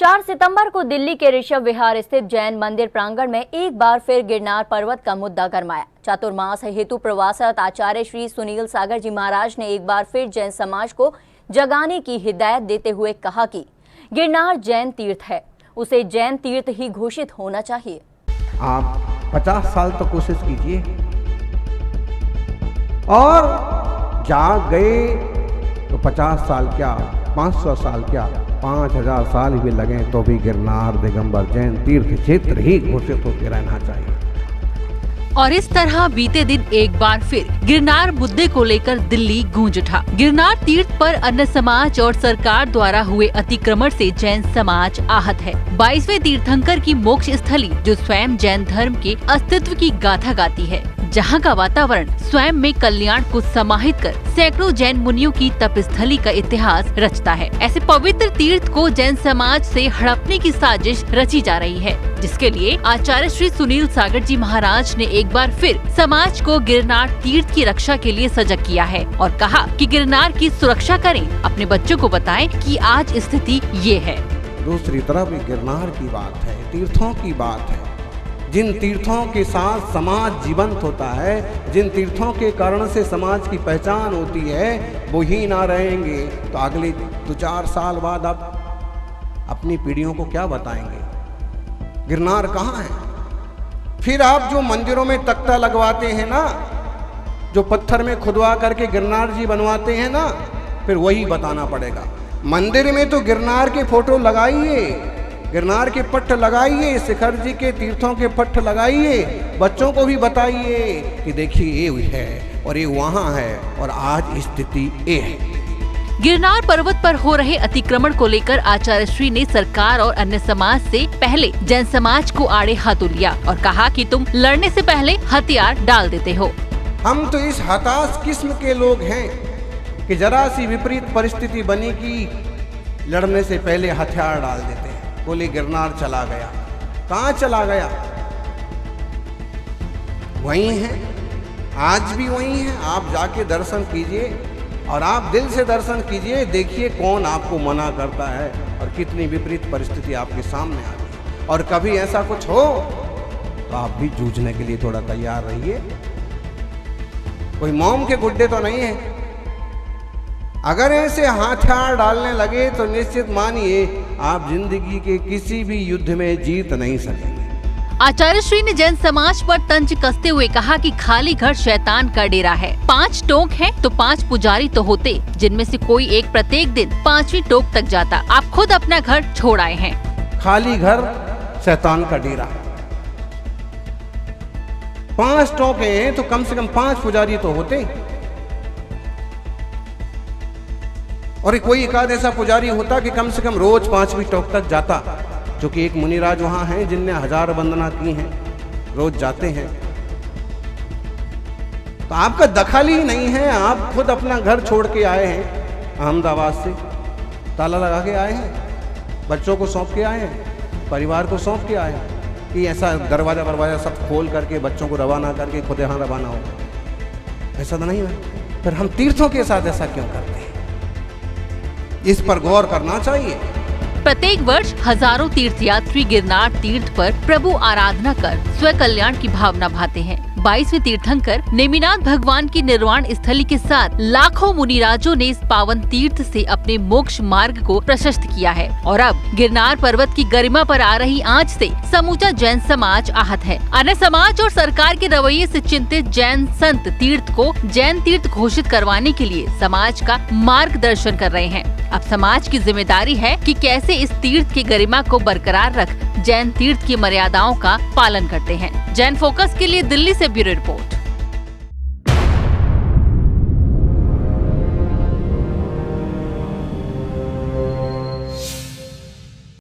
4 सितंबर को दिल्ली के ऋषभ विहार स्थित जैन मंदिर प्रांगण में एक बार फिर गिरनार पर्वत का मुद्दा गरमाया। चातुर्मास हेतु प्रवासरत आचार्य श्री सुनील सागर जी महाराज ने एक बार फिर जैन समाज को जगाने की हिदायत देते हुए कहा कि गिरनार जैन तीर्थ है, उसे जैन तीर्थ ही घोषित होना चाहिए। आप 50 साल तक कोशिश कीजिए और जाग गए तो 50 साल क्या, 500 साल क्या, 5000 साल भी लगे तो भी गिरनार दिगंबर जैन तीर्थ क्षेत्र ही घोषित होकर रहना चाहिए। और इस तरह बीते दिन एक बार फिर गिरनार मुद्दे को लेकर दिल्ली गूंज उठा। गिरनार तीर्थ पर अन्य समाज और सरकार द्वारा हुए अतिक्रमण से जैन समाज आहत है। 22वें तीर्थंकर की मोक्ष स्थली जो स्वयं जैन धर्म के अस्तित्व की गाथा गाती है, जहां का वातावरण स्वयं में कल्याण को समाहित कर सैकड़ों जैन मुनियों की तपस्थली का इतिहास रचता है। ऐसे पवित्र तीर्थ को जैन समाज से हड़पने की साजिश रची जा रही है, जिसके लिए आचार्य श्री सुनील सागर जी महाराज ने एक बार फिर समाज को गिरनार तीर्थ की रक्षा के लिए सजग किया है और कहा कि गिरनार की सुरक्षा करें, अपने बच्चों को बताएं कि आज स्थिति ये है। दूसरी तरफ गिरनार की बात है, तीर्थों की बात है। जिन तीर्थों के साथ समाज जीवंत होता है, जिन तीर्थों के कारण से समाज की पहचान होती है, वो ही ना रहेंगे तो अगले 2-4 साल बाद आप अपनी पीढ़ियों को क्या बताएंगे? गिरनार कहाँ है? फिर आप जो मंदिरों में तख्ता लगवाते हैं ना, जो पत्थर में खुदवा करके गिरनार जी बनवाते हैं ना, फिर वही बताना पड़ेगा। मंदिर में तो गिरनार के फोटो लगाइए, गिरनार के पट्ट लगाइए, शिखर जी के तीर्थों के पट्ट लगाइए, बच्चों को भी बताइए कि देखिए ये है और ये वहाँ है और आज स्थिति ये है। गिरनार पर्वत पर हो रहे अतिक्रमण को लेकर आचार्य श्री ने सरकार और अन्य समाज से पहले जैन समाज को आड़े हाथों लिया और कहा कि तुम लड़ने से पहले हथियार डाल देते हो। हम तो इस हताश किस्म के लोग हैं कि जरा सी विपरीत परिस्थिति बनी कि लड़ने से पहले हथियार डाल देते हैं। बोले गिरनार चला गया, कहाँ चला गया? वही है, आज भी वही है। आप जाके दर्शन कीजिए और आप दिल से दर्शन कीजिए, देखिए कौन आपको मना करता है और कितनी विपरीत परिस्थिति आपके सामने आ गई। और कभी ऐसा कुछ हो तो आप भी जूझने के लिए थोड़ा तैयार रहिए। कोई मोम के गुड्डे तो नहीं है। अगर ऐसे हथियार डालने लगे तो निश्चित मानिए आप जिंदगी के किसी भी युद्ध में जीत नहीं सकेंगे। आचार्य श्री ने जैन समाज पर तंज कसते हुए कहा कि खाली घर शैतान का डेरा है। 5 टोक हैं तो 5 पुजारी तो होते, जिनमें से कोई एक प्रत्येक दिन 5वीं टोक तक जाता। आप खुद अपना घर छोड़ आए हैं। खाली घर शैतान का डेरा। 5 टोके हैं तो कम से कम 5 पुजारी तो होते, और कोई एकाध ऐसा पुजारी होता कि कम से कम रोज 5वीं टोक तक जाता, जो कि एक मुनिराज वहाँ हैं जिनने 1000 वंदना की हैं, रोज जाते हैं। तो आपका दखल ही नहीं है, आप खुद अपना घर छोड़ के आए हैं, अहमदाबाद से ताला लगा के आए हैं, बच्चों को सौंप के आए हैं, परिवार को सौंप के आए हैं कि ऐसा दरवाजा सब खोल करके बच्चों को रवाना करके खुद यहाँ रवाना हो। ऐसा तो नहीं है। फिर हम तीर्थों के साथ ऐसा क्यों करते हैं? इस पर गौर करना चाहिए। प्रत्येक वर्ष हजारों तीर्थयात्री गिरनार तीर्थ पर प्रभु आराधना कर स्व कल्याण की भावना भाते हैं। 22वें तीर्थंकर नेमिनाथ भगवान की निर्वाण स्थली के साथ लाखों मुनिराजों ने इस पावन तीर्थ से अपने मोक्ष मार्ग को प्रशस्त किया है और अब गिरनार पर्वत की गरिमा पर आ रही आंच से समूचा जैन समाज आहत है। अन्य समाज और सरकार के रवैये से चिंतित जैन संत तीर्थ को जैन तीर्थ घोषित करवाने के लिए समाज का मार्गदर्शन कर रहे हैं। अब समाज की जिम्मेदारी है कि कैसे इस तीर्थ की गरिमा को बरकरार रख जैन तीर्थ की मर्यादाओं का पालन करते हैं। जैन फोकस के लिए दिल्ली से ब्यूरो रिपोर्ट।